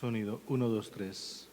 Sonido, uno, dos, tres.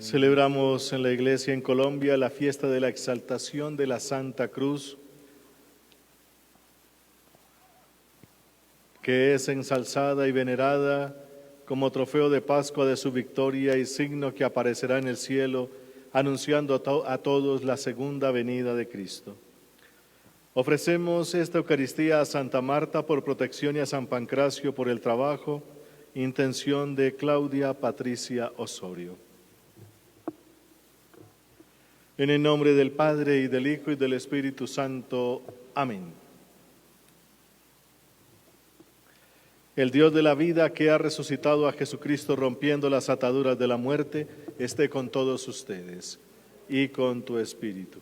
Celebramos en la Iglesia en Colombia la fiesta de la exaltación de la Santa Cruz, que es ensalzada y venerada como trofeo de Pascua de su victoria y signo que aparecerá en el cielo, anunciando a todos la segunda venida de Cristo. Ofrecemos esta Eucaristía a Santa Marta por protección y a San Pancracio por el trabajo, intención de Claudia Patricia Osorio. En el nombre del Padre, y del Hijo, y del Espíritu Santo. Amén. El Dios de la vida, que ha resucitado a Jesucristo rompiendo las ataduras de la muerte, esté con todos ustedes y con tu espíritu.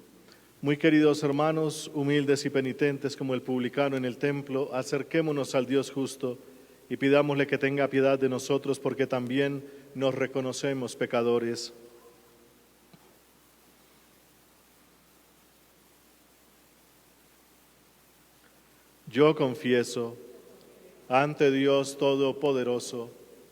Muy queridos hermanos, humildes y penitentes como el publicano en el templo, acerquémonos al Dios justo y pidámosle que tenga piedad de nosotros, porque también nos reconocemos pecadores. Yo confieso ante Dios Todopoderoso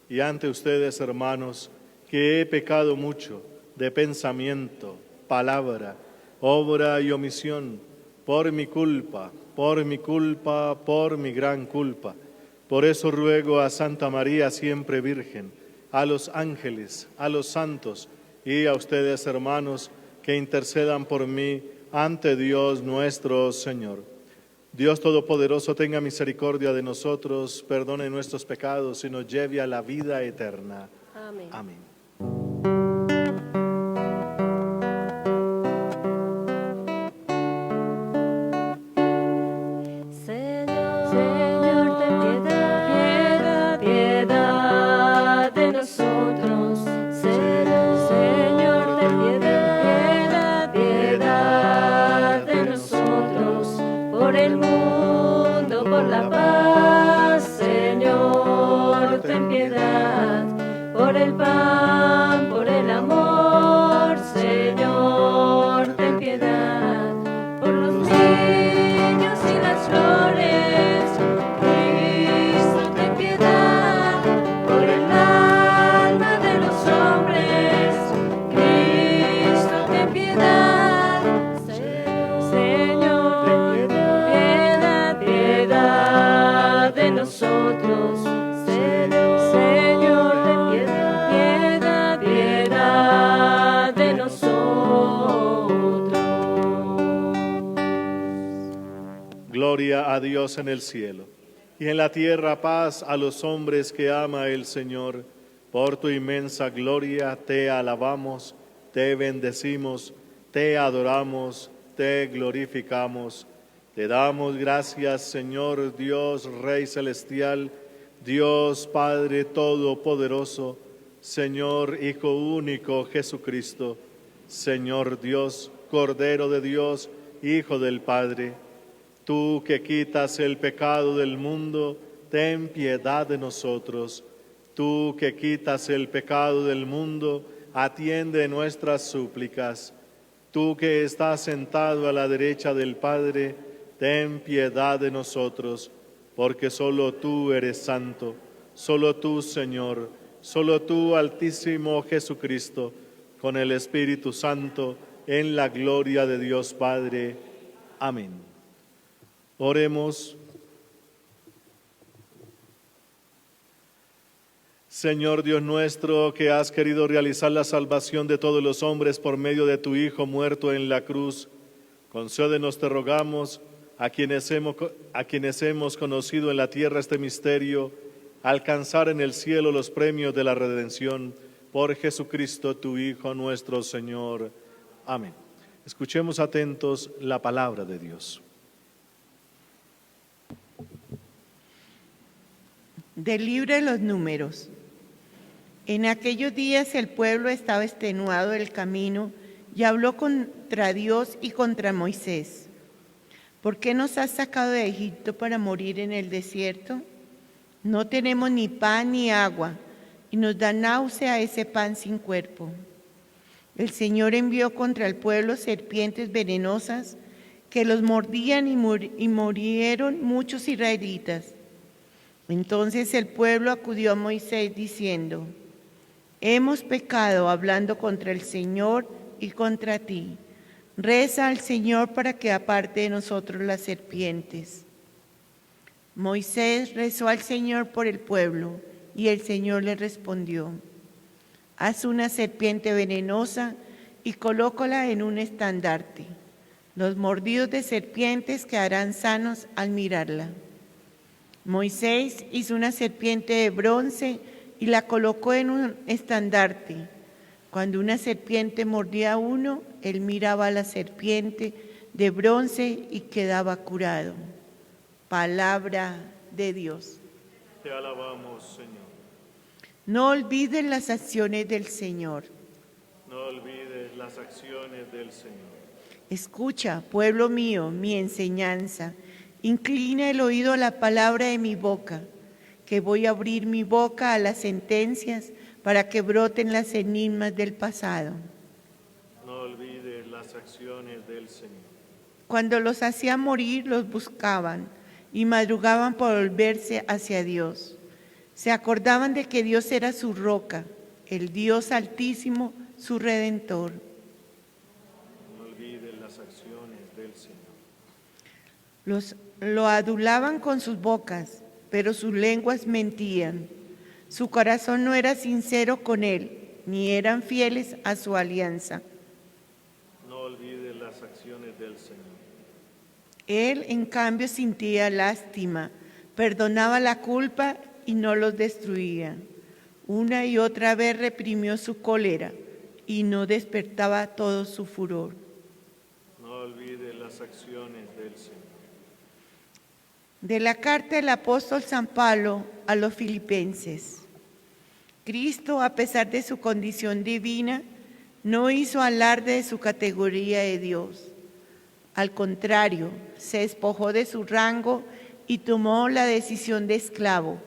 y ante ustedes, hermanos, que he pecado mucho de pensamiento, palabra, obra y omisión, por mi culpa, por mi gran culpa. Por eso ruego a Santa María, siempre Virgen, a los ángeles, a los santos y a ustedes, hermanos, que intercedan por mí ante Dios nuestro Señor. Dios Todopoderoso tenga misericordia de nosotros, perdone nuestros pecados y nos lleve a la vida eterna. Amén. Amén. Señor, ten piedad, piedad de nosotros. Señor, ten piedad, piedad de nosotros. Por el mundo, por la paz, Señor, ten piedad. Por el pan, por el amor, Señor, ten piedad. Por los niños y las flores, Cristo, ten piedad. Por el alma de los hombres, Cristo, ten piedad. Señor, ten piedad, piedad de nosotros. Señor, ten piedad, piedad de nosotros. Gloria a Dios en el cielo, y en la tierra paz a los hombres que ama el Señor. Por tu inmensa gloria te alabamos, te bendecimos, te adoramos, te glorificamos. Te damos gracias, Señor Dios, Rey celestial, Dios Padre Todopoderoso, Señor Hijo único Jesucristo, Señor Dios, Cordero de Dios, Hijo del Padre. Tú que quitas el pecado del mundo, ten piedad de nosotros. Tú que quitas el pecado del mundo, atiende nuestras súplicas. Tú que estás sentado a la derecha del Padre, ten piedad de nosotros, porque solo tú eres santo, solo tú, Señor, solo tú, Altísimo Jesucristo, con el Espíritu Santo, en la gloria de Dios Padre. Amén. Oremos. Señor Dios nuestro, que has querido realizar la salvación de todos los hombres por medio de tu Hijo muerto en la cruz, concédenos, te rogamos, a quienes hemos conocido en la tierra este misterio, alcanzar en el cielo los premios de la redención por Jesucristo, tu Hijo nuestro Señor. Amén. Escuchemos atentos la palabra de Dios. Del libro de los Números. En aquellos días el pueblo estaba extenuado del camino y habló contra Dios y contra Moisés. ¿Por qué nos has sacado de Egipto para morir en el desierto? No tenemos ni pan ni agua, y nos da náusea ese pan sin cuerpo. El Señor envió contra el pueblo serpientes venenosas que los mordían y murieron muchos israelitas. Entonces el pueblo acudió a Moisés diciendo: hemos pecado hablando contra el Señor y contra ti. Reza al Señor para que aparte de nosotros las serpientes. Moisés rezó al Señor por el pueblo, y el Señor le respondió: haz una serpiente venenosa y colócala en un estandarte. Los mordidos de serpientes quedarán sanos al mirarla. Moisés hizo una serpiente de bronce y la colocó en un estandarte. Cuando una serpiente mordía a uno, él miraba a la serpiente de bronce y quedaba curado. Palabra de Dios. Te alabamos, Señor. No olvides las acciones del Señor. No olvides las acciones del Señor. Escucha, pueblo mío, mi enseñanza. Inclina el oído a la palabra de mi boca, que voy a abrir mi boca a las sentencias para que broten las enigmas del pasado. No olvides las acciones del Señor. Cuando los hacía morir, los buscaban y madrugaban por volverse hacia Dios. Se acordaban de que Dios era su roca, el Dios altísimo, su redentor. No olvides las acciones del Señor. Lo adulaban con sus bocas, pero sus lenguas mentían. Su corazón no era sincero con él, ni eran fieles a su alianza. No olvides las acciones del Señor. Él, en cambio, sentía lástima, perdonaba la culpa y no los destruía. Una y otra vez reprimió su cólera y no despertaba todo su furor. No olvides las acciones del Señor. De la carta del apóstol San Pablo a los filipenses. Cristo, a pesar de su condición divina, no hizo alarde de su categoría de Dios. Al contrario, se despojó de su rango y tomó la decisión de esclavo,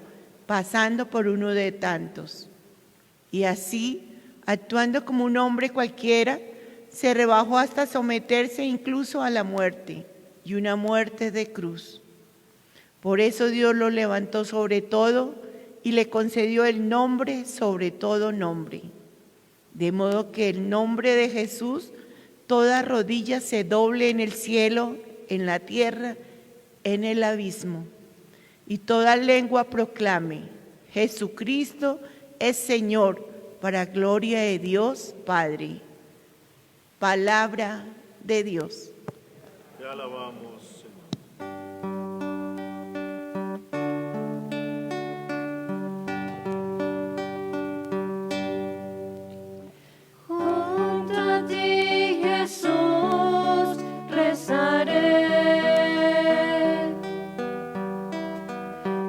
pasando por uno de tantos. Y así, actuando como un hombre cualquiera, se rebajó hasta someterse incluso a la muerte, y una muerte de cruz. Por eso Dios lo levantó sobre todo y le concedió el nombre sobre todo nombre. De modo que el nombre de Jesús, toda rodilla se doble en el cielo, en la tierra, en el abismo. Y toda lengua proclame: Jesucristo es Señor, para gloria de Dios Padre. Palabra de Dios. Te alabamos, Señor. Junto a ti, Jesús, rezaré.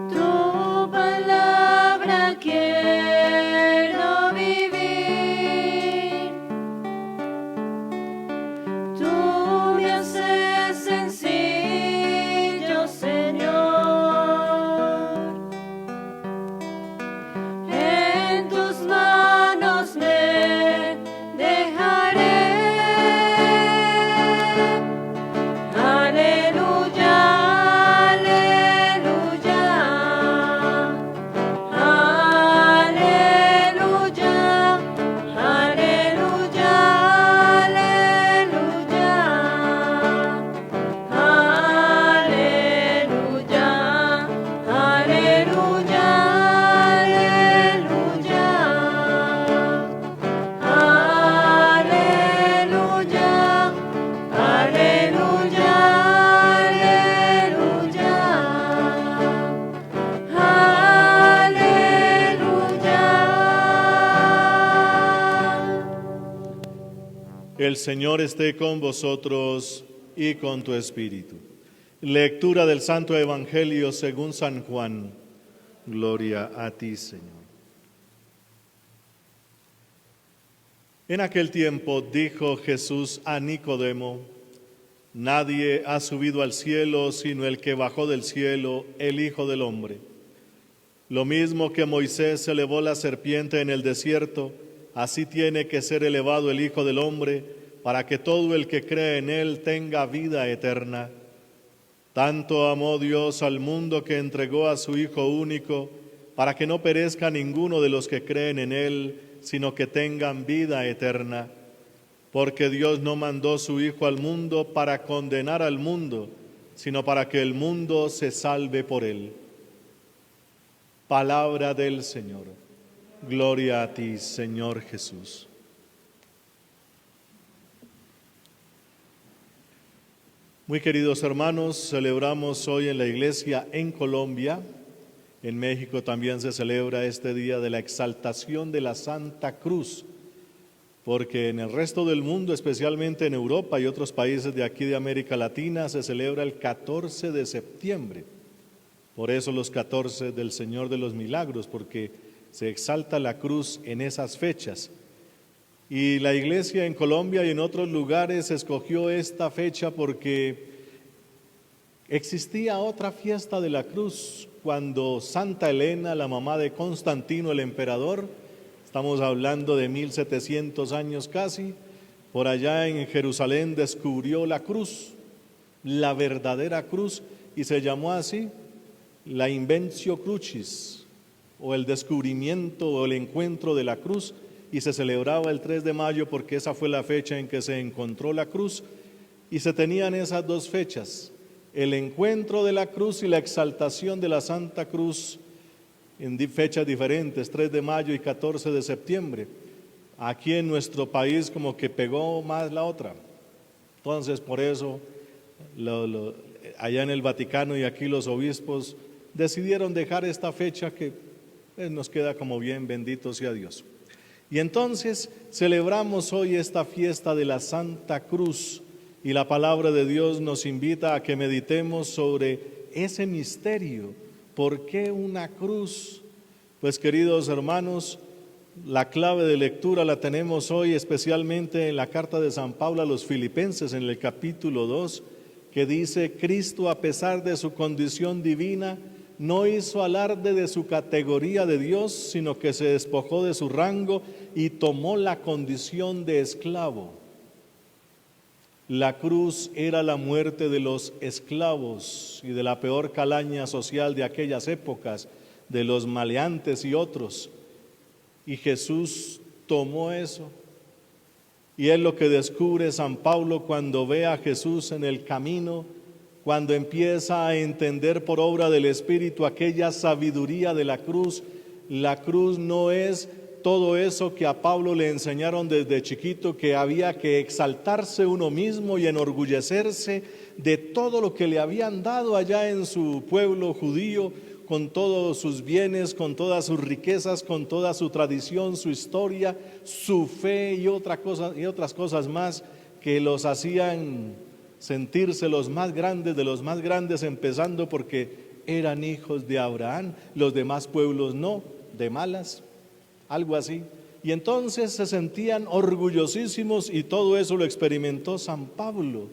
Tu palabra quiero vivir. Tú me haces sencillo, Señor. En tus manos me dejaré. Aleluya, aleluya. Aleluya, aleluya, aleluya. Aleluya, aleluya, aleluya. El Señor esté con vosotros y con tu espíritu. Lectura del Santo Evangelio según San Juan. Gloria a ti, Señor. En aquel tiempo dijo Jesús a Nicodemo: nadie ha subido al cielo sino el que bajó del cielo, el Hijo del Hombre. Lo mismo que Moisés elevó la serpiente en el desierto, así tiene que ser elevado el Hijo del Hombre, para que todo el que cree en él tenga vida eterna. Tanto amó Dios al mundo que entregó a su Hijo único, para que no perezca ninguno de los que creen en Él, sino que tengan vida eterna. Porque Dios no mandó su Hijo al mundo para condenar al mundo, sino para que el mundo se salve por Él. Palabra del Señor. Gloria a ti, Señor Jesús. Muy queridos hermanos, celebramos hoy en la iglesia en Colombia. En México también se celebra este día de la exaltación de la Santa Cruz, porque en el resto del mundo, especialmente en Europa y otros países de aquí de América Latina, se celebra el 14 de septiembre. Por eso los 14 del Señor de los Milagros, porque se exalta la cruz en esas fechas. Y la iglesia en Colombia y en otros lugares escogió esta fecha porque existía otra fiesta de la cruz cuando Santa Elena, la mamá de Constantino el emperador, estamos hablando de 1700 años casi, por allá en Jerusalén descubrió la cruz, la verdadera cruz, y se llamó así la Inventio Crucis, o el descubrimiento o el encuentro de la cruz, y se celebraba el 3 de mayo porque esa fue la fecha en que se encontró la cruz, y se tenían esas dos fechas, el encuentro de la cruz y la exaltación de la Santa Cruz en fechas diferentes, 3 de mayo y 14 de septiembre. Aquí en nuestro país como que pegó más la otra. Entonces por eso allá en el Vaticano y aquí los obispos decidieron dejar esta fecha que nos queda como bien, bendito sea Dios. Y entonces celebramos hoy esta fiesta de la Santa Cruz y la palabra de Dios nos invita a que meditemos sobre ese misterio. ¿Por qué una cruz? Pues queridos hermanos, la clave de lectura la tenemos hoy especialmente en la carta de San Pablo a los Filipenses en el capítulo 2, que dice: Cristo, a pesar de su condición divina, no hizo alarde de su categoría de Dios, sino que se despojó de su rango y tomó la condición de esclavo. La cruz era la muerte de los esclavos y de la peor calaña social de aquellas épocas, de los maleantes y otros. Y Jesús tomó eso. Y es lo que descubre San Pablo cuando ve a Jesús en el camino, cuando empieza a entender por obra del Espíritu aquella sabiduría de la cruz. La cruz no es todo eso que a Pablo le enseñaron desde chiquito, que había que exaltarse uno mismo y enorgullecerse de todo lo que le habían dado allá en su pueblo judío, con todos sus bienes, con todas sus riquezas, con toda su tradición, su historia, su fe y otras cosas más que los hacían sentirse los más grandes de los más grandes, empezando porque eran hijos de Abraham, los demás pueblos no, de malas, algo así. Y entonces se sentían orgullosísimos y todo eso lo experimentó San Pablo,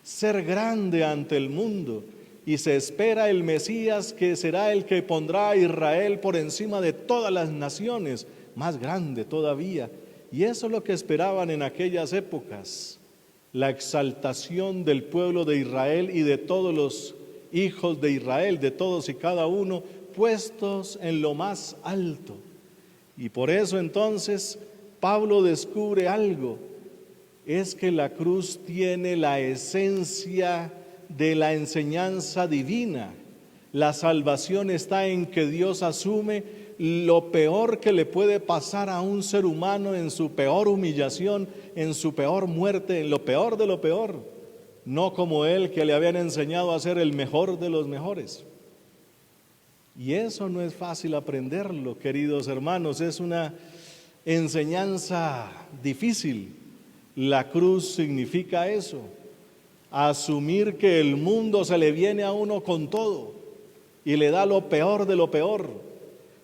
ser grande ante el mundo. Y se espera el Mesías, que será el que pondrá a Israel por encima de todas las naciones, más grande todavía. Y eso es lo que esperaban en aquellas épocas, la exaltación del pueblo de Israel y de todos los hijos de Israel, de todos y cada uno, puestos en lo más alto. Y por eso entonces Pablo descubre algo, es que la cruz tiene la esencia de la enseñanza divina. La salvación está en que Dios asume lo peor que le puede pasar a un ser humano en su peor humillación, en su peor muerte, en lo peor de lo peor, no como él, que le habían enseñado a ser el mejor de los mejores. Y eso no es fácil aprenderlo, queridos hermanos, es una enseñanza difícil. La cruz significa eso, asumir que el mundo se le viene a uno con todo y le da lo peor de lo peor,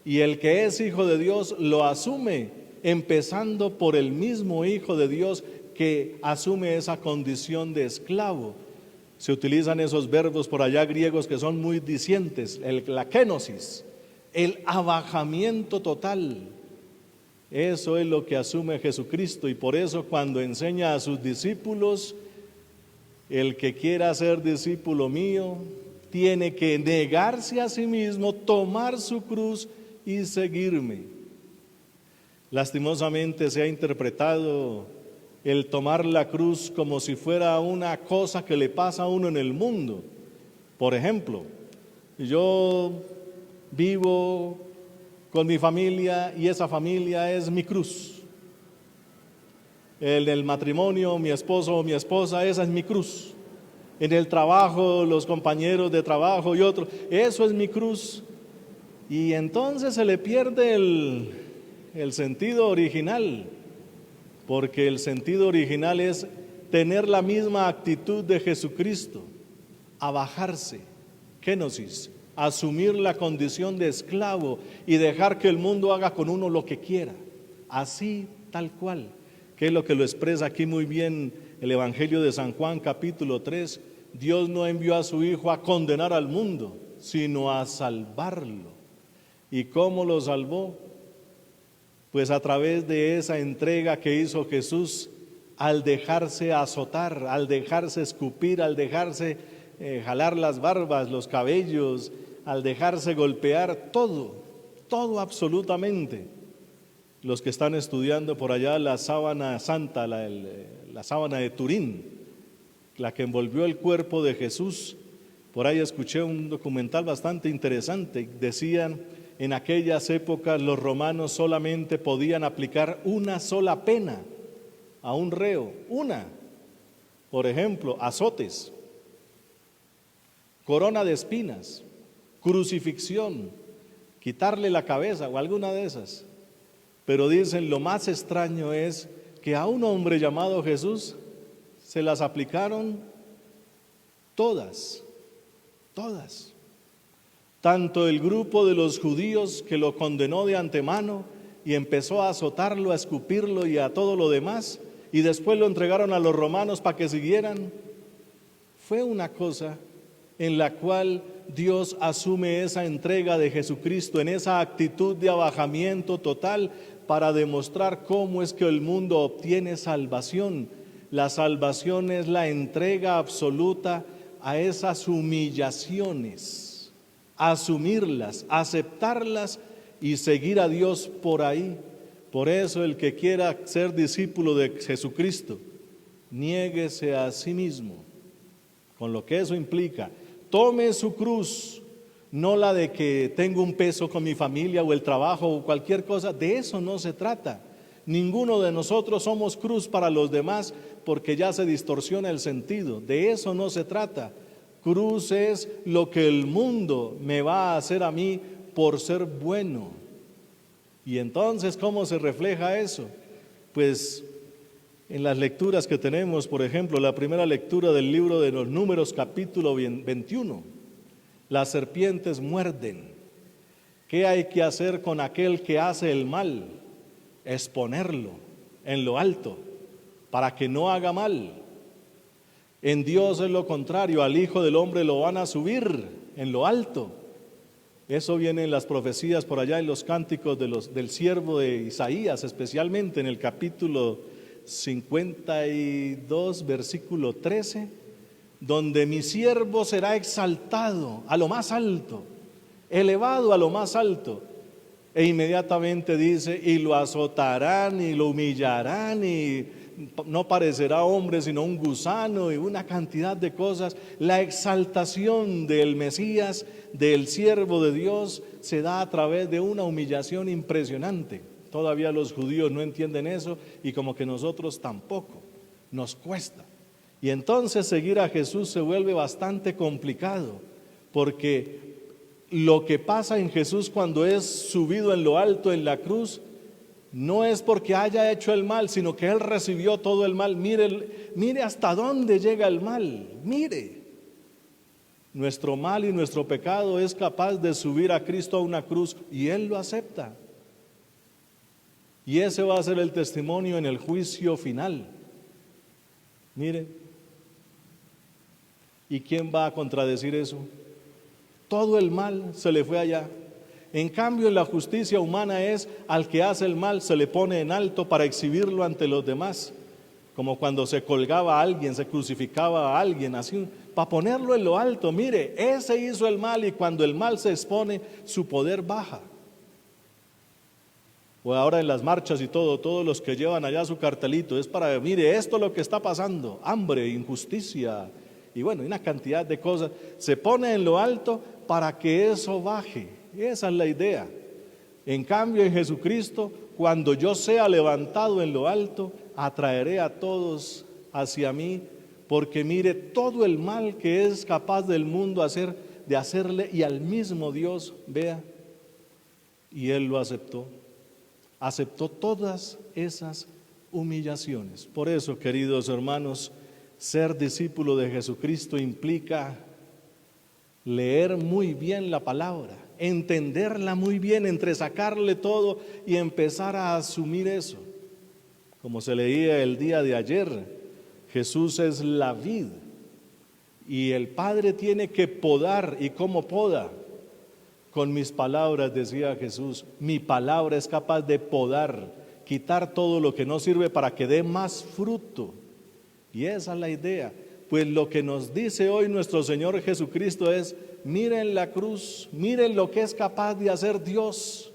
y el que es hijo de Dios lo asume, empezando por el mismo Hijo de Dios que asume esa condición de esclavo. Se utilizan esos verbos por allá griegos que son muy dicientes, la kenosis, el abajamiento total. Eso es lo que asume Jesucristo, y por eso cuando enseña a sus discípulos: el que quiera ser discípulo mío tiene que negarse a sí mismo, tomar su cruz y seguirme. Lastimosamente se ha interpretado el tomar la cruz como si fuera una cosa que le pasa a uno en el mundo. Por ejemplo, yo vivo con mi familia y esa familia es mi cruz. En el matrimonio, mi esposo o mi esposa, esa es mi cruz. En el trabajo, los compañeros de trabajo y otros, eso es mi cruz. Y entonces se le pierde el sentido original, porque el sentido original es tener la misma actitud de Jesucristo, abajarse, kenosis, asumir la condición de esclavo y dejar que el mundo haga con uno lo que quiera, así tal cual, que es lo que lo expresa aquí muy bien el Evangelio de San Juan capítulo 3. Dios no envió a su Hijo a condenar al mundo, sino a salvarlo. ¿Y cómo lo salvó? Pues a través de esa entrega que hizo Jesús al dejarse azotar, al dejarse escupir, al dejarse jalar las barbas, los cabellos, al dejarse golpear, todo absolutamente. Los que están estudiando por allá la sábana santa, la sábana de Turín, la que envolvió el cuerpo de Jesús, por ahí escuché un documental bastante interesante. Decían, en aquellas épocas los romanos solamente podían aplicar una sola pena a un reo, una. Por ejemplo, azotes, corona de espinas, crucifixión, quitarle la cabeza o alguna de esas. Pero dicen, lo más extraño es que a un hombre llamado Jesús se las aplicaron todas. Tanto el grupo de los judíos que lo condenó de antemano y empezó a azotarlo, a escupirlo y a todo lo demás, y después lo entregaron a los romanos para que siguieran. Fue una cosa en la cual Dios asume esa entrega de Jesucristo en esa actitud de abajamiento total para demostrar cómo es que el mundo obtiene salvación. La salvación es la entrega absoluta a esas humillaciones, asumirlas, aceptarlas y seguir a Dios por ahí. Por eso el que quiera ser discípulo de Jesucristo, niéguese a sí mismo, con lo que eso implica. Tome su cruz, no la de que tengo un peso con mi familia o el trabajo o cualquier cosa, de eso no se trata. Ninguno de nosotros somos cruz para los demás porque ya se distorsiona el sentido, de eso no se trata. Cruz es lo que el mundo me va a hacer a mí por ser bueno. Y entonces, ¿cómo se refleja eso? Pues en las lecturas que tenemos, por ejemplo, la primera lectura del libro de los Números, capítulo 21. Las serpientes muerden. ¿Qué hay que hacer con aquel que hace el mal? Exponerlo en lo alto, para que no haga mal. En Dios es lo contrario, al Hijo del Hombre lo van a subir en lo alto. Eso viene en las profecías por allá en los cánticos del siervo de Isaías, especialmente en el capítulo 52, versículo 13, donde mi siervo será exaltado a lo más alto, elevado a lo más alto. E inmediatamente dice, y lo azotarán y lo humillarán y no parecerá hombre sino un gusano y una cantidad de cosas. La exaltación del Mesías, del siervo de Dios, se da a través de una humillación impresionante. Todavía los judíos no entienden eso y como que nosotros tampoco, nos cuesta. Y entonces seguir a Jesús se vuelve bastante complicado, porque lo que pasa en Jesús cuando es subido en lo alto en la cruz no es porque haya hecho el mal, sino que Él recibió todo el mal. Mire hasta dónde llega el mal, mire. Nuestro mal y nuestro pecado es capaz de subir a Cristo a una cruz y Él lo acepta. Y ese va a ser el testimonio en el juicio final. Mire, ¿y quién va a contradecir eso? Todo el mal se le fue allá. En cambio, en la justicia humana es al que hace el mal se le pone en alto para exhibirlo ante los demás, como cuando se colgaba a alguien, se crucificaba a alguien, así, para ponerlo en lo alto. Mire, ese hizo el mal y cuando el mal se expone, su poder baja. O ahora en las marchas y todo, todos los que llevan allá su cartelito, es para, mire, esto es lo que está pasando, hambre, injusticia, y bueno, una cantidad de cosas, se pone en lo alto para que eso baje, esa es la idea. En cambio, en Jesucristo, cuando yo sea levantado en lo alto, atraeré a todos hacia mí, porque mire todo el mal que es capaz del mundo de hacerle, y al mismo Dios, vea, y Él lo aceptó. Aceptó todas esas humillaciones. Por eso, queridos hermanos, ser discípulo de Jesucristo implica leer muy bien la palabra, entenderla muy bien, entresacarle todo y empezar a asumir eso. Como se leía el día de ayer, Jesús es la vid y el Padre tiene que podar. ¿Y cómo poda? Con mis palabras, decía Jesús, mi palabra es capaz de podar, quitar todo lo que no sirve para que dé más fruto. Y esa es la idea. Pues lo que nos dice hoy nuestro Señor Jesucristo es, miren la cruz, miren lo que es capaz de hacer Dios,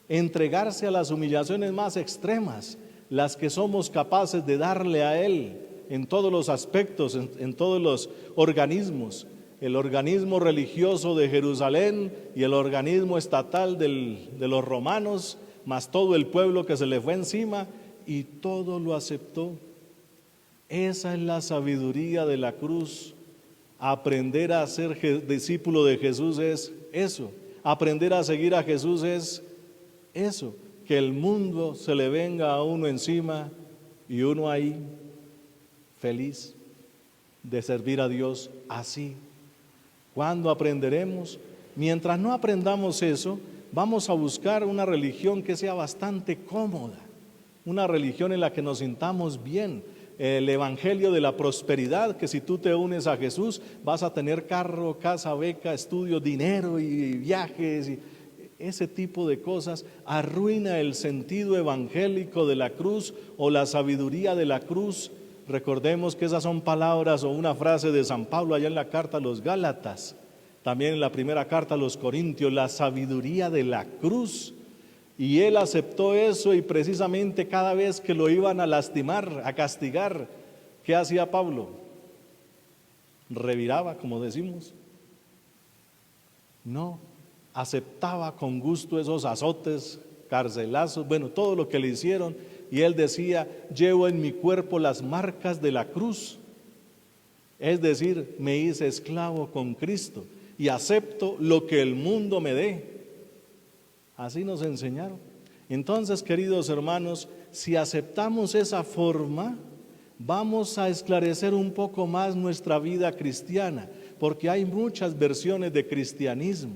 entregarse a las humillaciones más extremas, las que somos capaces de darle a Él en todos los aspectos, en todos los organismos. El organismo religioso de Jerusalén y el organismo estatal de los romanos, más todo el pueblo que se le fue encima, y todo lo aceptó. Esa es la sabiduría de la cruz. Aprender a ser discípulo de Jesús es eso. Aprender a seguir a Jesús es eso. Que el mundo se le venga a uno encima y uno ahí feliz de servir a Dios así. ¿Cuándo aprenderemos? Mientras no aprendamos eso, vamos a buscar una religión que sea bastante cómoda, una religión en la que nos sintamos bien. El evangelio de la prosperidad, que si tú te unes a Jesús vas a tener carro, casa, beca, estudio, dinero y viajes, y ese tipo de cosas arruina el sentido evangélico de la cruz o la sabiduría de la cruz. Recordemos que esas son palabras o una frase de San Pablo allá en la carta a los Gálatas, también en la primera carta a los Corintios, la sabiduría de la cruz. Y él aceptó eso, y precisamente cada vez que lo iban a lastimar, a castigar, ¿qué hacía Pablo? Reviraba, como decimos. No, aceptaba con gusto esos azotes, carcelazos, bueno, todo lo que le hicieron. Y él decía, llevo en mi cuerpo las marcas de la cruz. Es decir, me hice esclavo con Cristo y acepto lo que el mundo me dé. Así nos enseñaron. Entonces, queridos hermanos, si aceptamos esa forma, vamos a esclarecer un poco más nuestra vida cristiana, porque hay muchas versiones de cristianismo.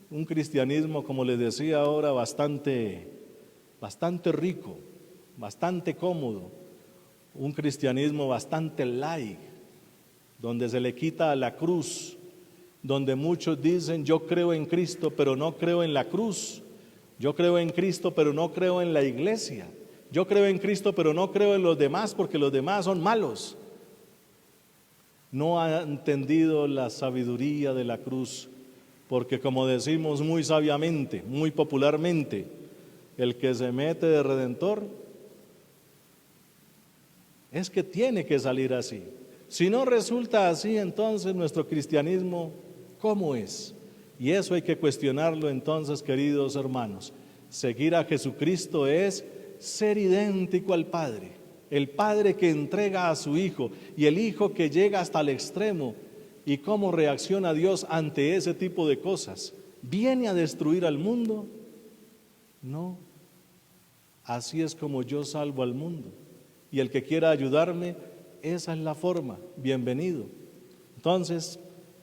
Un cristianismo, como les decía ahora, bastante rico, bastante cómodo, un cristianismo bastante light, donde se le quita la cruz, donde muchos dicen, yo creo en Cristo, pero no creo en la cruz. Yo creo en Cristo, pero no creo en la iglesia. Yo creo en Cristo, pero no creo en los demás, porque los demás son malos. No ha entendido la sabiduría de la cruz, porque como decimos muy sabiamente, muy popularmente, el que se mete de redentor es que tiene que salir así. Si no resulta así, entonces nuestro cristianismo, ¿cómo es? Y eso hay que cuestionarlo entonces, queridos hermanos. Seguir a Jesucristo es ser idéntico al Padre. El Padre que entrega a su Hijo y el Hijo que llega hasta el extremo. ¿Y cómo reacciona Dios ante ese tipo de cosas? ¿Viene a destruir al mundo? No. Así es como yo salvo al mundo. Y el que quiera ayudarme, esa es la forma. Bienvenido. Entonces,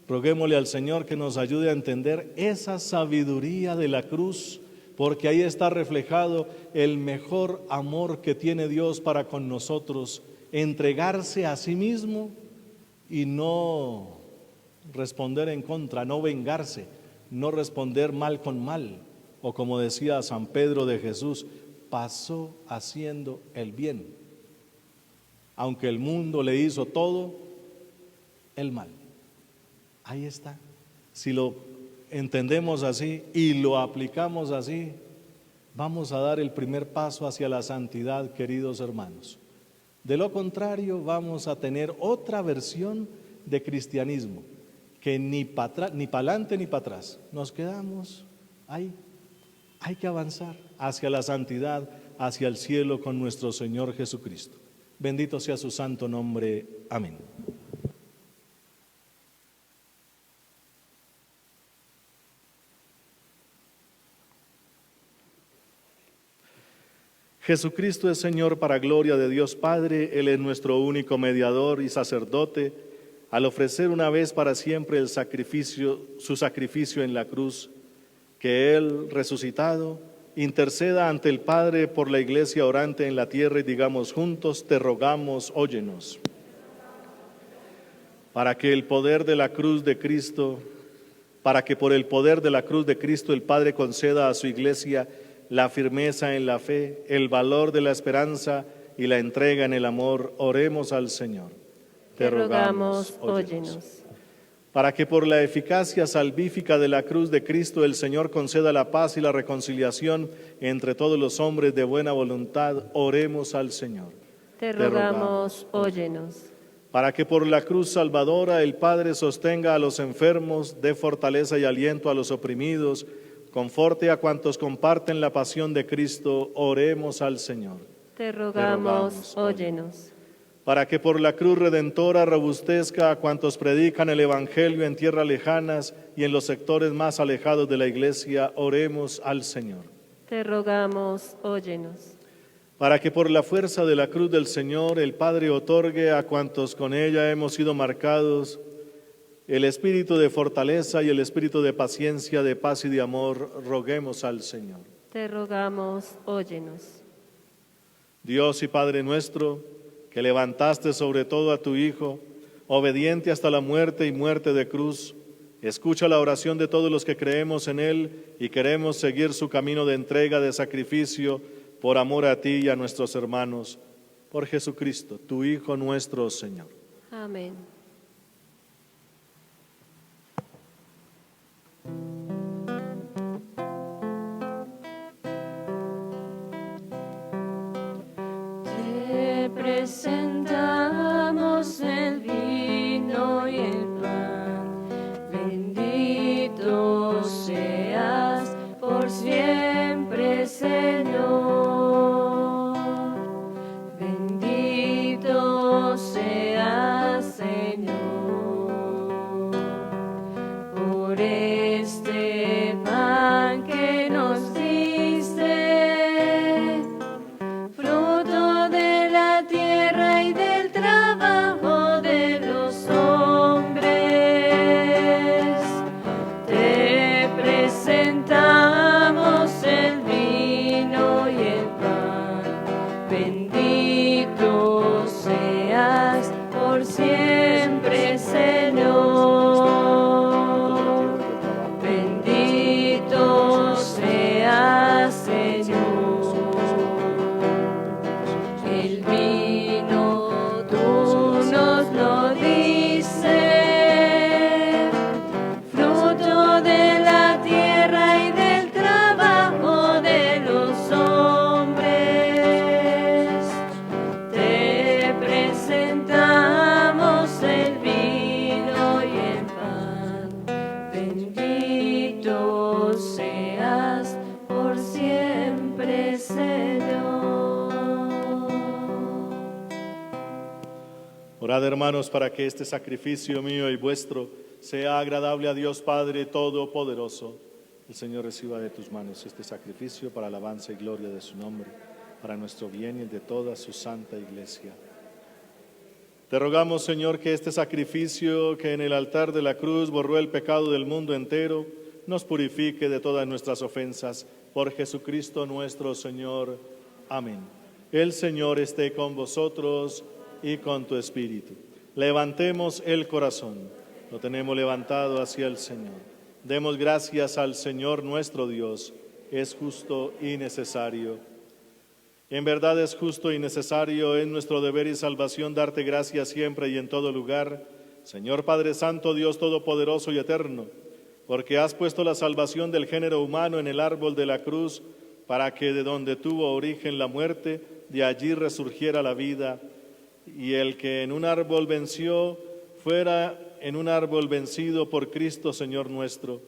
roguémosle al Señor que nos ayude a entender esa sabiduría de la cruz, porque ahí está reflejado el mejor amor que tiene Dios para con nosotros, entregarse a sí mismo y no responder en contra, no vengarse, no responder mal con mal, o como decía San Pedro de Jesús, pasó haciendo el bien, aunque el mundo le hizo todo el mal. Ahí está. Si lo entendemos así y lo aplicamos así, vamos a dar el primer paso hacia la santidad, queridos hermanos. De lo contrario, vamos a tener otra versión de cristianismo, que ni para adelante ni para atrás. Nos quedamos ahí. Hay que avanzar hacia la santidad, hacia el cielo con nuestro Señor Jesucristo. Bendito sea su santo nombre. Amén. Jesucristo es Señor para gloria de Dios Padre. Él es nuestro único mediador y sacerdote. Al ofrecer una vez para siempre su sacrificio en la cruz, que Él, resucitado, interceda ante el Padre por la iglesia orante en la tierra y digamos juntos: te rogamos, óyenos. Para que por el poder de la cruz de Cristo el Padre conceda a su iglesia la firmeza en la fe, el valor de la esperanza y la entrega en el amor, oremos al Señor. Te rogamos, óyenos. Para que por la eficacia salvífica de la cruz de Cristo el Señor conceda la paz y la reconciliación entre todos los hombres de buena voluntad, oremos al Señor. Te rogamos, óyenos. Para que por la cruz salvadora el Padre sostenga a los enfermos, dé fortaleza y aliento a los oprimidos, conforte a cuantos comparten la pasión de Cristo, oremos al Señor. Te rogamos, óyenos. Para que por la cruz redentora robustezca a cuantos predican el Evangelio en tierras lejanas y en los sectores más alejados de la Iglesia, oremos al Señor. Te rogamos, óyenos. Para que por la fuerza de la cruz del Señor el Padre otorgue a cuantos con ella hemos sido marcados el espíritu de fortaleza y el espíritu de paciencia, de paz y de amor, roguemos al Señor. Te rogamos, óyenos. Dios y Padre nuestro, que levantaste sobre todo a tu Hijo, obediente hasta la muerte y muerte de cruz, escucha la oración de todos los que creemos en Él y queremos seguir su camino de entrega, de sacrificio, por amor a ti y a nuestros hermanos, por Jesucristo, tu Hijo nuestro Señor. Amén. Te presentamos el vino y el pan, bendito seas por siempre, Señor. Bendito seas, Señor, por este pan que nos diste, fruto de la tierra y del trabajo de los hombres. Te presentamos el vino y el pan, bendito seas por siempre, Señor. Bendito seas, Señor. El vino tú nos lo dices, fruto de la tierra y del trabajo de los hombres. Te presentamos el vino y el pan, bendito seas por siempre, Señor. Orad, hermanos, para que este sacrificio mío y vuestro sea agradable a Dios Padre Todopoderoso. El Señor reciba de tus manos este sacrificio para alabanza y gloria de su nombre, para nuestro bien y el de toda su santa Iglesia. Te rogamos, Señor, que este sacrificio que en el altar de la cruz borró el pecado del mundo entero, nos purifique de todas nuestras ofensas. Por Jesucristo nuestro Señor. Amén. El Señor esté con vosotros y con tu espíritu. Levantemos el corazón. Lo tenemos levantado hacia el Señor. Demos gracias al Señor nuestro Dios. Es justo y necesario. En verdad es justo y necesario, es nuestro deber y salvación darte gracias siempre y en todo lugar, Señor Padre Santo, Dios Todopoderoso y Eterno, porque has puesto la salvación del género humano en el árbol de la cruz, para que de donde tuvo origen la muerte, de allí resurgiera la vida, y el que en un árbol venció, fuera en un árbol vencido por Cristo Señor nuestro.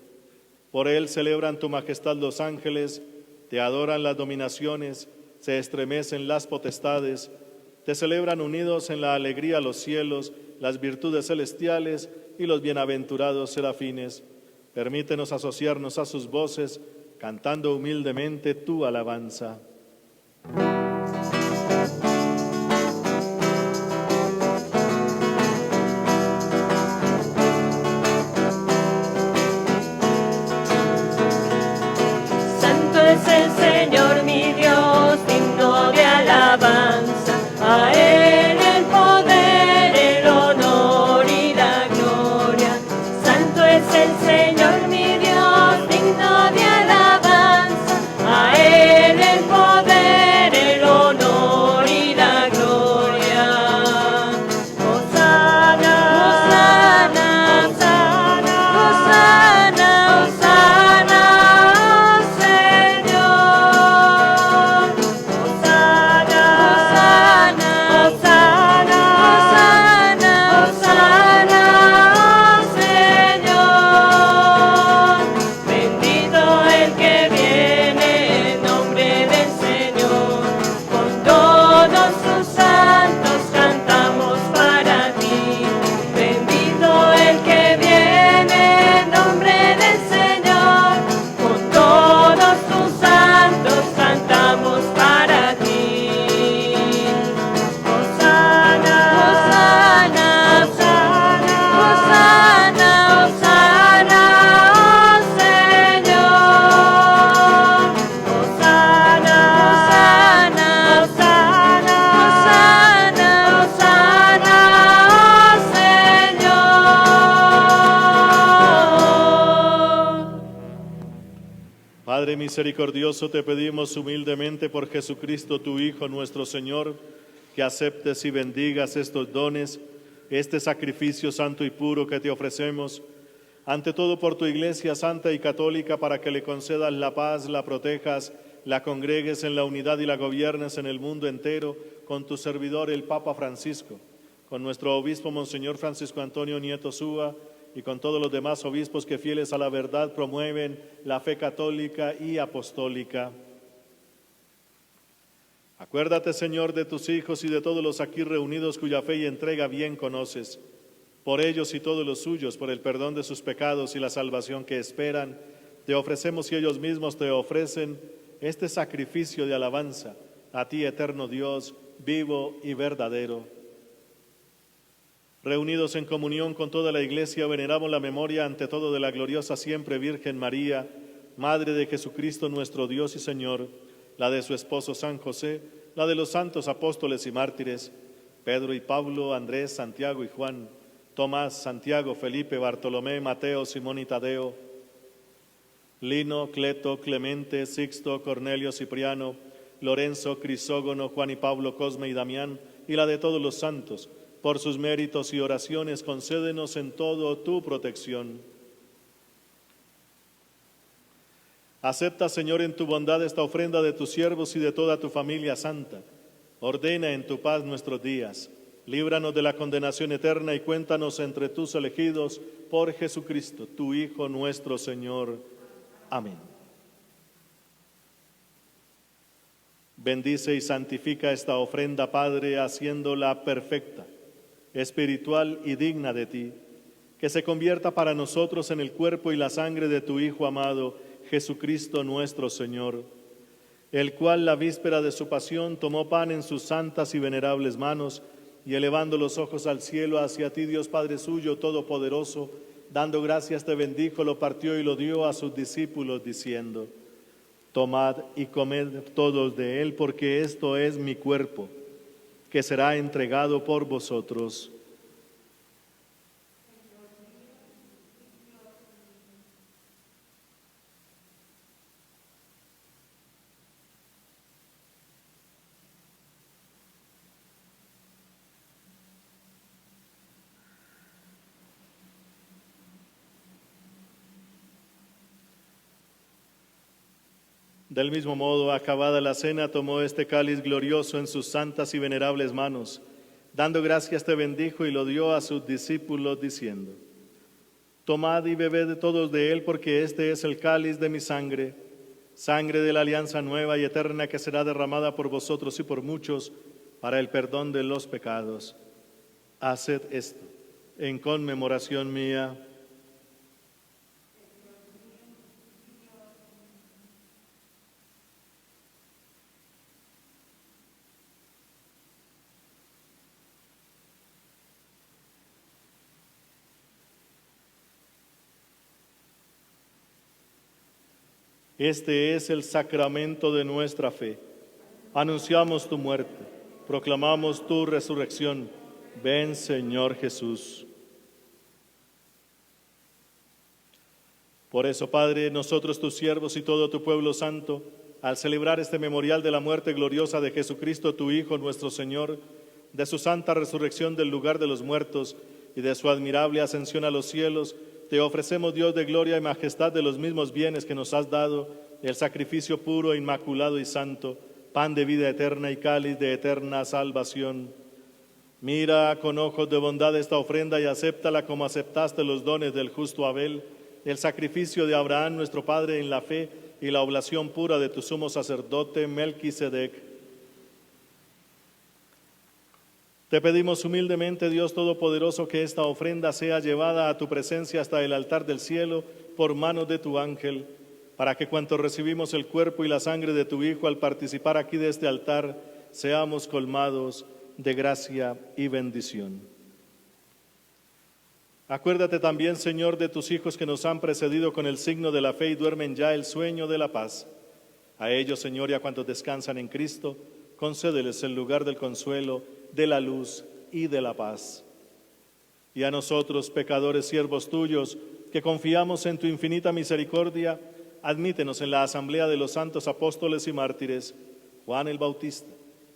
Por él celebran tu majestad los ángeles, te adoran las dominaciones, se estremecen las potestades, te celebran unidos en la alegría los cielos, las virtudes celestiales y los bienaventurados serafines. Permítenos asociarnos a sus voces, cantando humildemente tu alabanza. Santo es el Señor mi Dios, digno de alabanza. A Él el poder, el honor y la gloria. Santo es el Señor mi Dios, digno de alabanza. A Él el poder, el honor y la gloria. Hosana, Hosana, Hosana, Hosana, Hosana, Señor. Hosana, Hosana, Hosana, Hosana, Señor. Bendito el que viene en nombre del Señor. Con todos sus santos cantamos para ti. Bendito el que viene en nombre del Señor. Con todos tus santos cantamos para ti. Hosana, Hosana, Hosana, Hosana, Hosana, oh Señor. Hosana, Hosana, Hosana, Hosana, oh Señor. Padre misericordioso, te pedimos humildemente por Jesucristo, tu Hijo, nuestro Señor, que aceptes y bendigas estos dones, este sacrificio santo y puro que te ofrecemos, ante todo por tu Iglesia santa y católica, para que le concedas la paz, la protejas, la congregues en la unidad y la gobiernes en el mundo entero, con tu servidor el Papa Francisco, con nuestro obispo Monseñor Francisco Antonio Nieto Súa, y con todos los demás obispos que fieles a la verdad promueven la fe católica y apostólica. Acuérdate, Señor, de tus hijos y de todos los aquí reunidos cuya fe y entrega bien conoces. Por ellos y todos los suyos, por el perdón de sus pecados y la salvación que esperan, te ofrecemos y ellos mismos te ofrecen este sacrificio de alabanza a ti, eterno Dios, vivo y verdadero. Reunidos en comunión con toda la Iglesia, veneramos la memoria ante todo de la gloriosa siempre Virgen María, Madre de Jesucristo nuestro Dios y Señor, la de su esposo San José, la de los santos apóstoles y mártires, Pedro y Pablo, Andrés, Santiago y Juan, Tomás, Santiago, Felipe, Bartolomé, Mateo, Simón y Tadeo, Lino, Cleto, Clemente, Sixto, Cornelio, Cipriano, Lorenzo, Crisógono, Juan y Pablo, Cosme y Damián, y la de todos los santos. Por sus méritos y oraciones, concédenos en todo tu protección. Acepta, Señor, en tu bondad esta ofrenda de tus siervos y de toda tu familia santa. Ordena en tu paz nuestros días. Líbranos de la condenación eterna y cuéntanos entre tus elegidos por Jesucristo, tu Hijo nuestro Señor. Amén. Bendice y santifica esta ofrenda, Padre, haciéndola perfecta, espiritual y digna de ti, que se convierta para nosotros en el cuerpo y la sangre de tu Hijo amado, Jesucristo nuestro Señor, el cual la víspera de su pasión tomó pan en sus santas y venerables manos, y elevando los ojos al cielo hacia ti, Dios Padre suyo, todopoderoso, dando gracias te bendijo, lo partió y lo dio a sus discípulos, diciendo: Tomad y comed todos de él, porque esto es mi cuerpo, que será entregado por vosotros. Del mismo modo, acabada la cena, tomó este cáliz glorioso en sus santas y venerables manos. Dando gracias, te bendijo y lo dio a sus discípulos, diciendo: Tomad y bebed todos de él, porque este es el cáliz de mi sangre, sangre de la alianza nueva y eterna, que será derramada por vosotros y por muchos para el perdón de los pecados. Haced esto en conmemoración mía. Este es el sacramento de nuestra fe. Anunciamos tu muerte, proclamamos tu resurrección. Ven, Señor Jesús. Por eso, Padre, nosotros tus siervos y todo tu pueblo santo, al celebrar este memorial de la muerte gloriosa de Jesucristo, tu Hijo, nuestro Señor, de su santa resurrección del lugar de los muertos y de su admirable ascensión a los cielos, te ofrecemos, Dios de gloria y majestad, de los mismos bienes que nos has dado, el sacrificio puro, inmaculado y santo, pan de vida eterna y cáliz de eterna salvación. Mira con ojos de bondad esta ofrenda y acéptala como aceptaste los dones del justo Abel, el sacrificio de Abraham, nuestro Padre, en la fe, y la oblación pura de tu sumo sacerdote Melquisedec. Te pedimos humildemente, Dios Todopoderoso, que esta ofrenda sea llevada a tu presencia hasta el altar del cielo por manos de tu ángel, para que cuanto recibimos el cuerpo y la sangre de tu Hijo al participar aquí de este altar, seamos colmados de gracia y bendición. Acuérdate también, Señor, de tus hijos que nos han precedido con el signo de la fe y duermen ya el sueño de la paz. A ellos, Señor, y a cuantos descansan en Cristo, concédeles el lugar del consuelo, de la luz y de la paz. Y a nosotros, pecadores siervos tuyos, que confiamos en tu infinita misericordia, admítenos en la asamblea de los santos apóstoles y mártires, Juan el Bautista,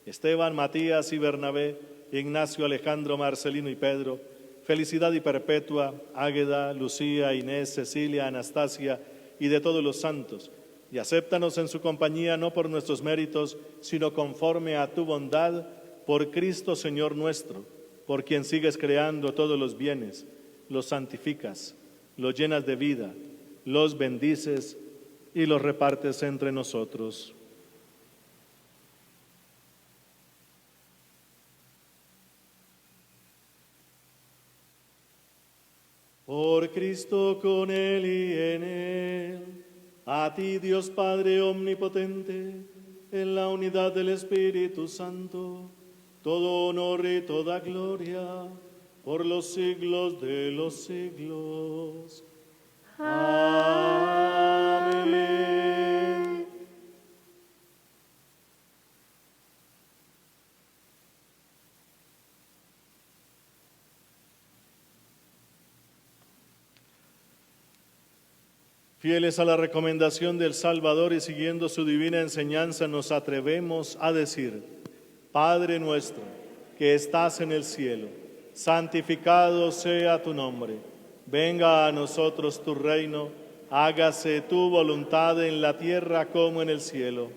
Esteban, Matías y Bernabé, Ignacio, Alejandro, Marcelino y Pedro, Felicidad y Perpetua, Águeda, Lucía, Inés, Cecilia, Anastasia y de todos los santos, y acéptanos en su compañía no por nuestros méritos, sino conforme a tu bondad, por Cristo Señor nuestro, por quien sigues creando todos los bienes, los santificas, los llenas de vida, los bendices y los repartes entre nosotros. Por Cristo, con Él y en Él, a ti, Dios Padre omnipotente, en la unidad del Espíritu Santo, todo honor y toda gloria, por los siglos de los siglos. Amén. Fieles a la recomendación del Salvador y siguiendo su divina enseñanza, nos atrevemos a decir: Padre nuestro, que estás en el cielo, santificado sea tu nombre. Venga a nosotros tu reino, hágase tu voluntad en la tierra como en el cielo.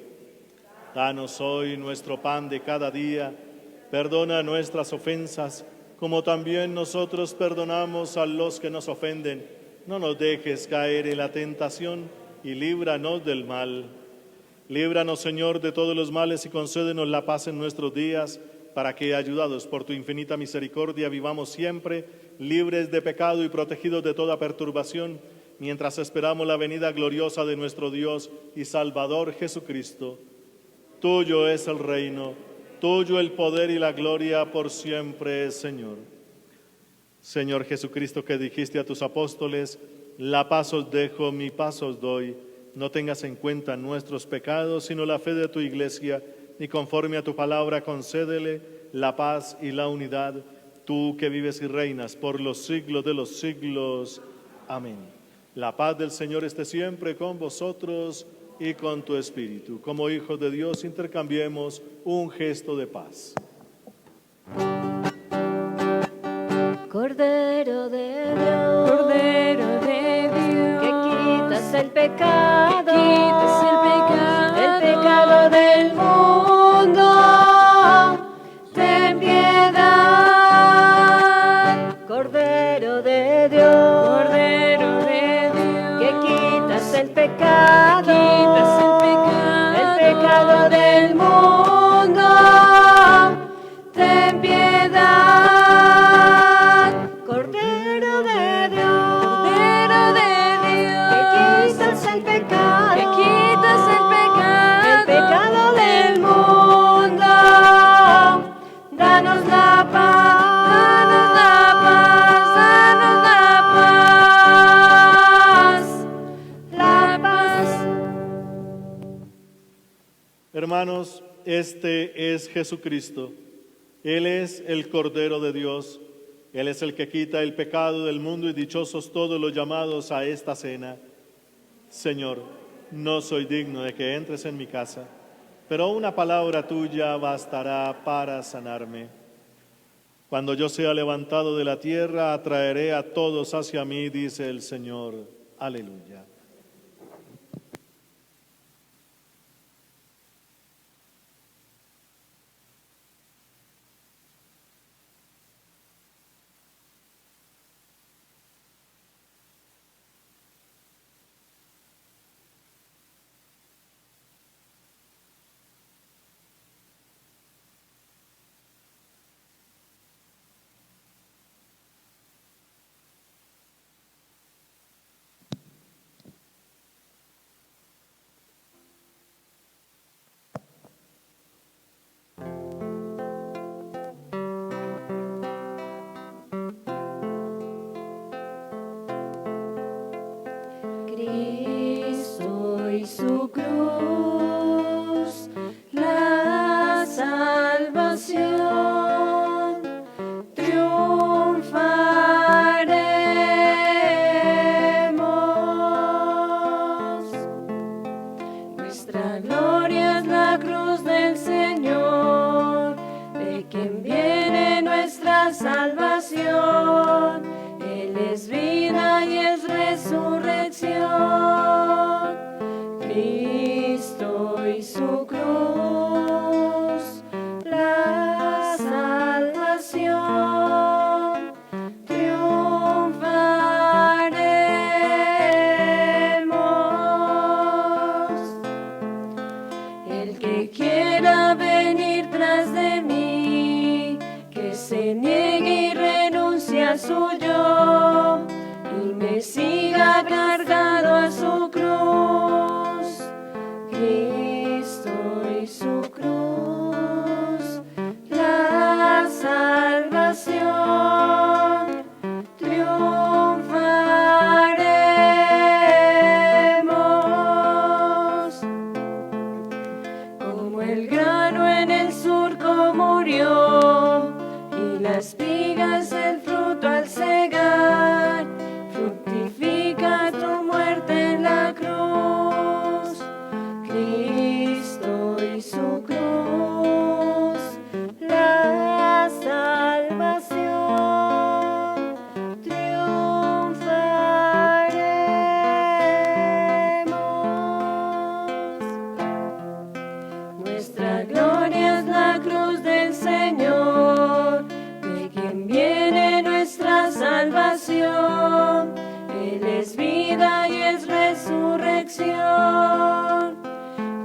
Danos hoy nuestro pan de cada día, perdona nuestras ofensas, como también nosotros perdonamos a los que nos ofenden. No nos dejes caer en la tentación y líbranos del mal. Líbranos, Señor, de todos los males y concédenos la paz en nuestros días, para que, ayudados por tu infinita misericordia, vivamos siempre libres de pecado y protegidos de toda perturbación, mientras esperamos la venida gloriosa de nuestro Dios y Salvador Jesucristo. Tuyo es el reino, tuyo el poder y la gloria por siempre, Señor. Señor Jesucristo, que dijiste a tus apóstoles: la paz os dejo, mi paz os doy. No tengas en cuenta nuestros pecados, sino la fe de tu Iglesia, y conforme a tu palabra concédele la paz y la unidad, tú que vives y reinas por los siglos de los siglos. Amén. La paz del Señor esté siempre con vosotros y con tu espíritu. Como hijos de Dios, intercambiemos un gesto de paz. Cordero de Dios, que quitas el pecado, Hermanos, este es Jesucristo. Él es el Cordero de Dios. Él es el que quita el pecado del mundo y dichosos todos los llamados a esta cena. Señor, no soy digno de que entres en mi casa, pero una palabra tuya bastará para sanarme. Cuando yo sea levantado de la tierra, atraeré a todos hacia mí, dice el Señor. Aleluya. Cristo y su cruz, la salvación, triunfaremos. Nuestra gloria es la cruz del Señor, de quien viene nuestra salvación. Él es vida y es resurrección. Cristo y su cruz, la salvación, triunfaremos. El que quiera venir tras de mí, que se niegue y renuncie a su yo, y me siga cargado a su cruz. Cristo y su cruz, la salvación, triunfaremos. Como el grano en el surco murió, y las espigas el fruto al cegar, fructifica tu muerte en la cruz. Cristo y su cruz, la salvación, triunfaremos. Nuestra gloria es la cruz del Señor, de quien viene nuestra salvación. Él es vida y es resurrección.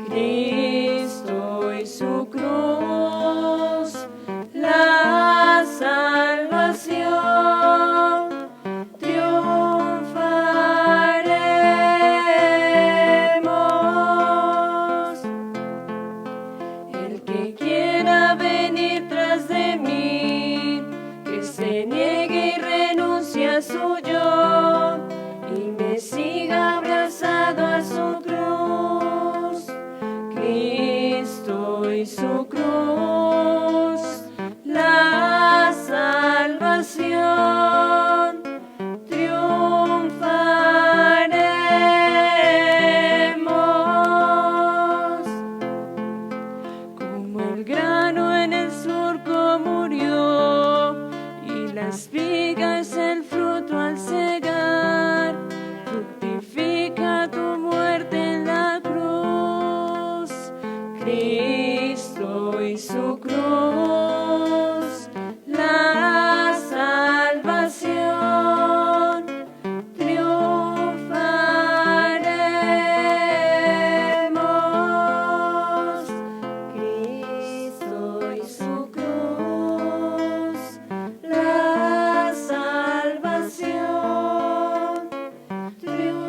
Cristo y su cruz, la salvación, triunfaremos. El que quiera venir tras de mí, que se niegue y renuncie a su yo, y me siga abrazado a su cruz. Cristo y su cruz, la salvación, triunfaremos. Como el grano en el surco murió, y las espigas el fruto al cegar, fructifica tu muerte en la cruz. Cristo y su cruz, la salvación, triunfaremos. Cristo y su cruz, la salvación, triunfaremos.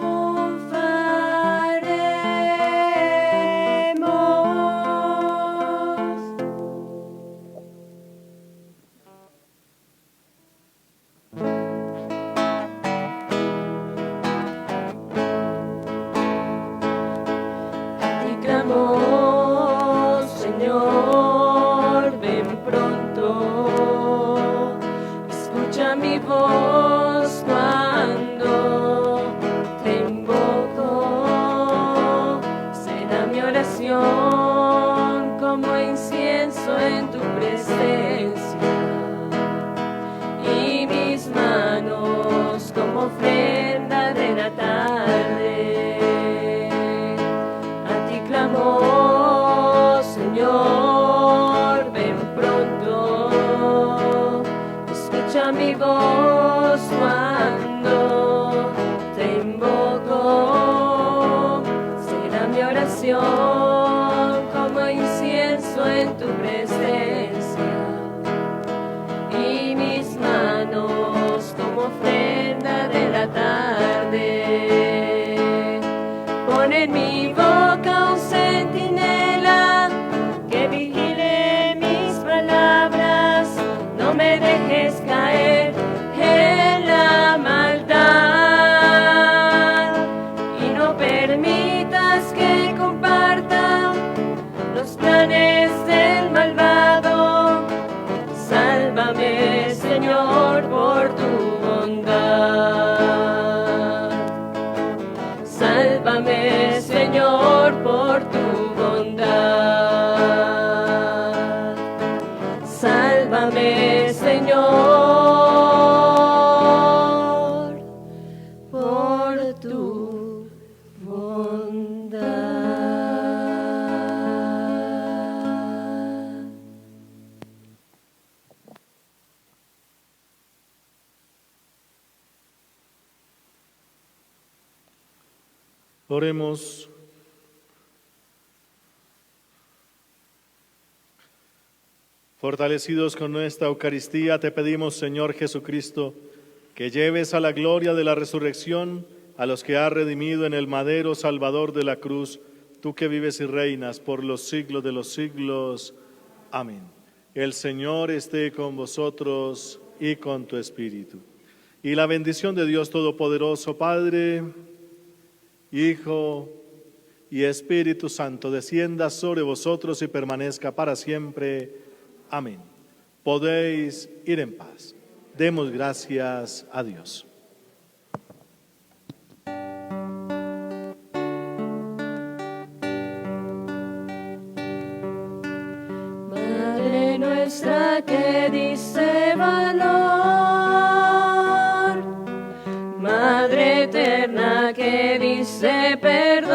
Oremos. Fortalecidos con esta Eucaristía, te pedimos, Señor Jesucristo, que lleves a la gloria de la resurrección a los que has redimido en el madero Salvador de la cruz, tú que vives y reinas por los siglos de los siglos. Amén. El Señor esté con vosotros y con tu espíritu. Y la bendición de Dios Todopoderoso, Padre, Hijo y Espíritu Santo, descienda sobre vosotros y permanezca para siempre. Amén. Podéis ir en paz. Demos gracias a Dios. Madre nuestra que diste valor, Madre eterna que diste perdón,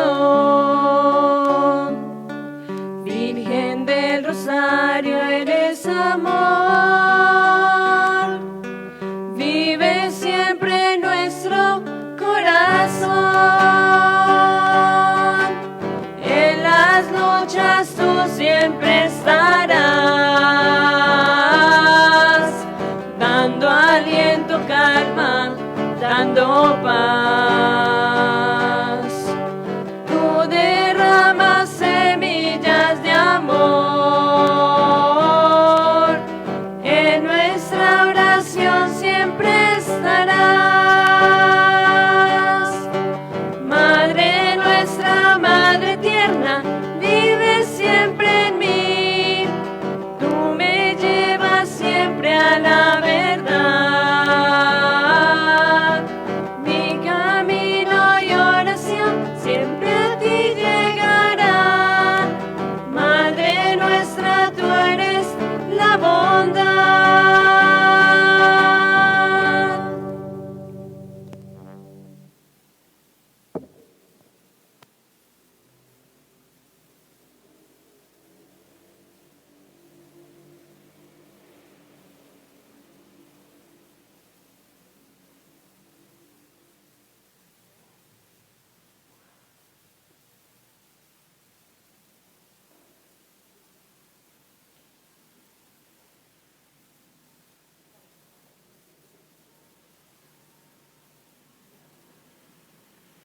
Virgen del Rosario eres amor, vive siempre en nuestro corazón. En las luchas tú siempre